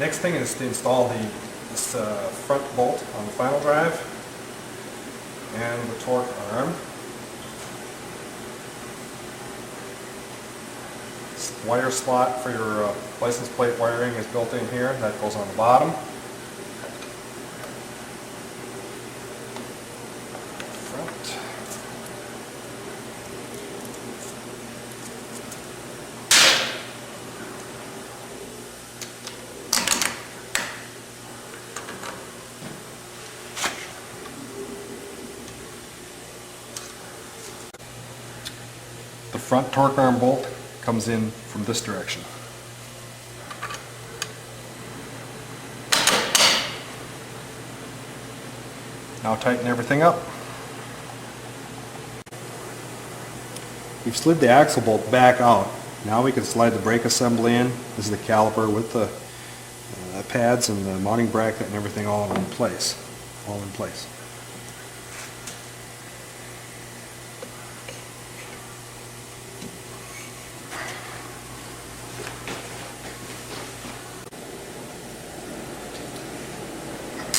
Next thing is to install this front bolt on the final drive and the torque arm. This wire slot for your license plate wiring is built in here. That goes on the bottom. Front. The front torque arm bolt comes in from this direction. Now tighten everything up. We've slid the axle bolt back out. Now we can slide the brake assembly in. This is the caliper with the pads and the mounting bracket and everything all in place.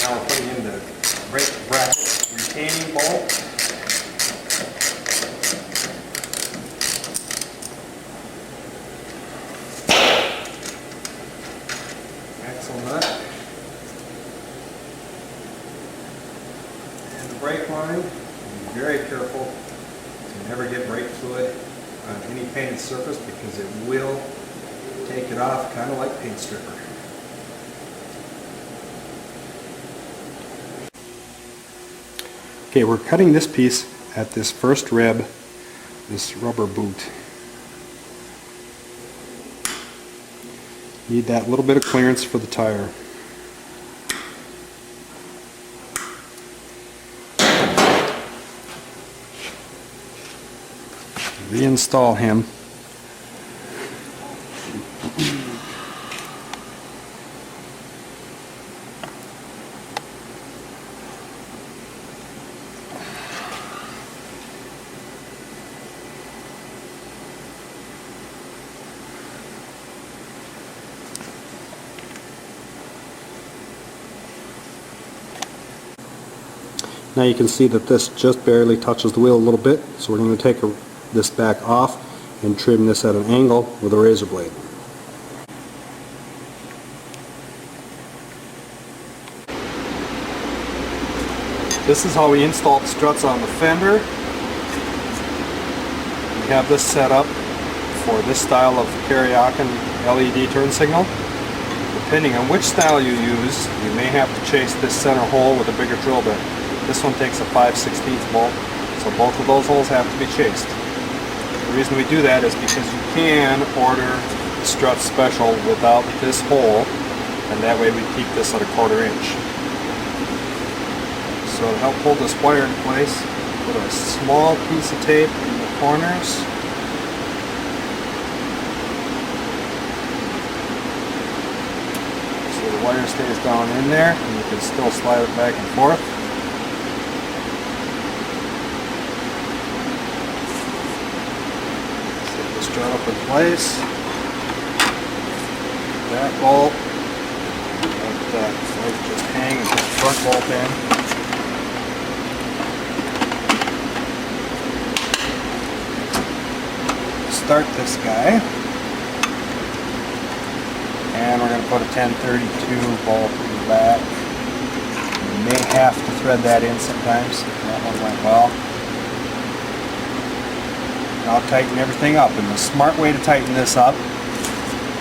Now we're putting in the brake bracket retaining bolt. Axle nut. And the brake line. Be very careful to never get brake fluid on any painted surface because it will take it off, kind of like paint stripper. Okay, we're cutting this piece at this first rib, this rubber boot. Need that little bit of clearance for the tire. Reinstall him. Now you can see that this just barely touches the wheel a little bit, so we're going to take this back off and trim this at an angle with a razor blade. This is how we install the struts on the fender. We have this set up for this style of karaoke LED turn signal. Depending on which style you use, you may have to chase this center hole with a bigger drill bit. This one takes a 5/16 bolt, so both of those holes have to be chased. The reason we do that is because you can order the strut special without this hole, and that way we keep this at a 1/4 inch. So to help hold this wire in place, put a small piece of tape in the corners. So the wire stays down in there, and you can still slide it back and forth. Strut up in place. That bolt, let that just hang and put the front bolt in. Start this guy, and we're going to put a 1032 bolt in the back. You may have to thread that in sometimes. That one went well. I'll tighten everything up, and the smart way to tighten this up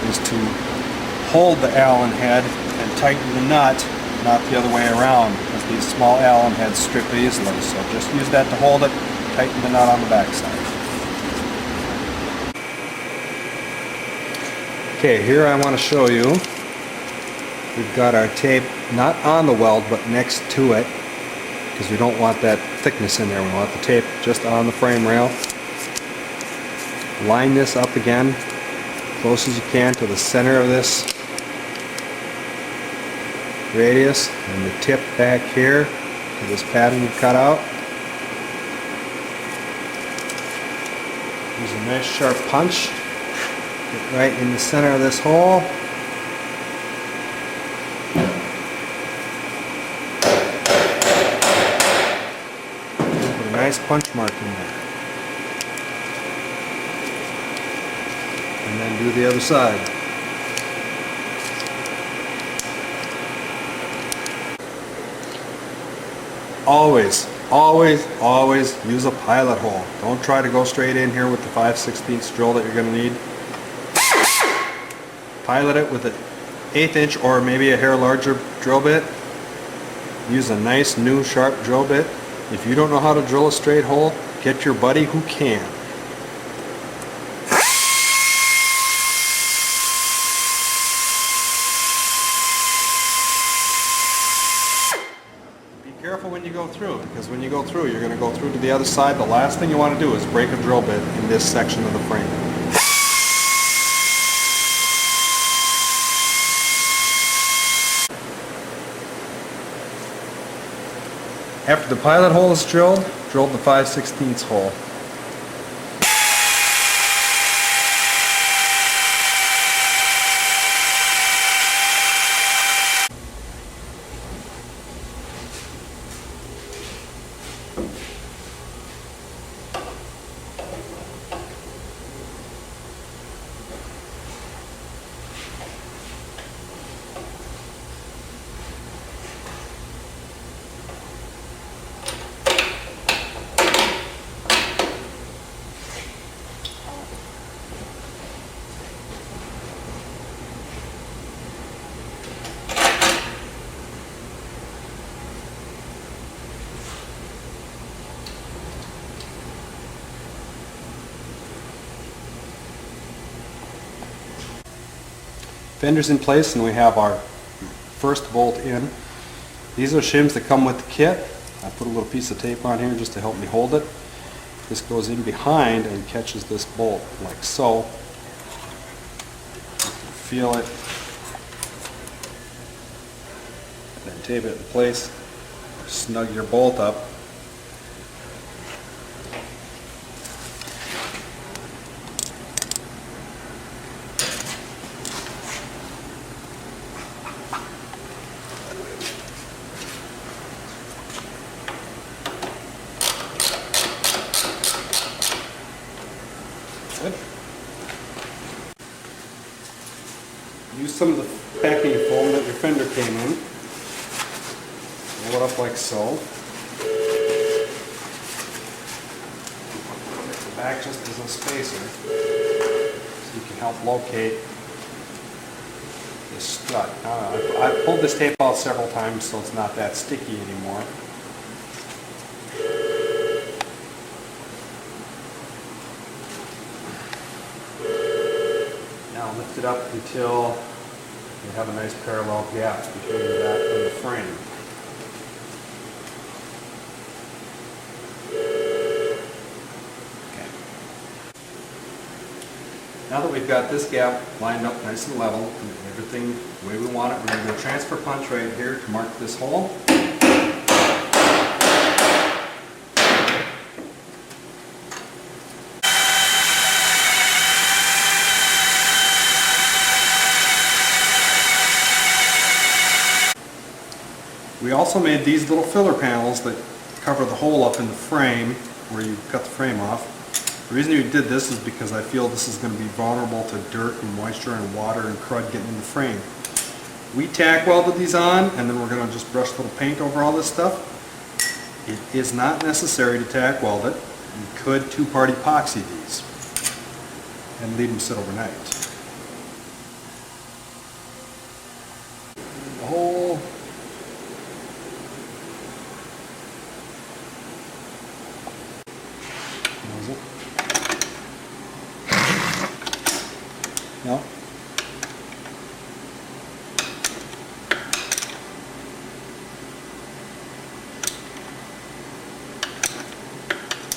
is to hold the Allen head and tighten the nut, not the other way around, because these small Allen heads strip easily. So just use that to hold it, tighten the nut on the back side. Okay, here I want to show you, we've got our tape not on the weld but next to it, because we don't want that thickness in there. We want the tape just on the frame rail. Line this up again, close as you can to the center of this radius, and the tip back here to this pattern you cut out. Use a nice sharp punch, get right in the center of this hole. punch mark in there. And then do the other side. Always, always, always use a pilot hole. Don't try to go straight in here with the 5/16 drill that you're going to need. Pilot it with an 1/8 inch or maybe a hair larger drill bit. Use a nice new sharp drill bit. If you don't know how to drill a straight hole, get your buddy who can. Be careful when you go through, because when you go through, you're going to go through to the other side. The last thing you want to do is break a drill bit in this section of the frame. After the pilot hole is drilled, drill the 5/16 hole. Fender's in place, and we have our first bolt in. These are shims that come with the kit. I put a little piece of tape on here just to help me hold it. This goes in behind and catches this bolt like so. Feel it. Then tape it in place. Snug your bolt up. Good. Use some of the packing foam that your fender came in. Roll it up like so. The back just as a spacer, so you can help locate the strut. I pulled this tape out several times so it's not that sticky anymore. Now lift it up until you have a nice parallel gap between that and the frame. Okay. Now that we've got this gap lined up nice and level, and everything the way we want it, we're going to go transfer punch right here to mark this hole. We also made these little filler panels that cover the hole up in the frame where you cut the frame off. The reason we did this is because I feel this is going to be vulnerable to dirt and moisture and water and crud getting in the frame. We tack welded these on, and then we're going to just brush a little paint over all this stuff. It is not necessary to tack weld it. You could two-part epoxy these and leave them sit overnight. The hole. No?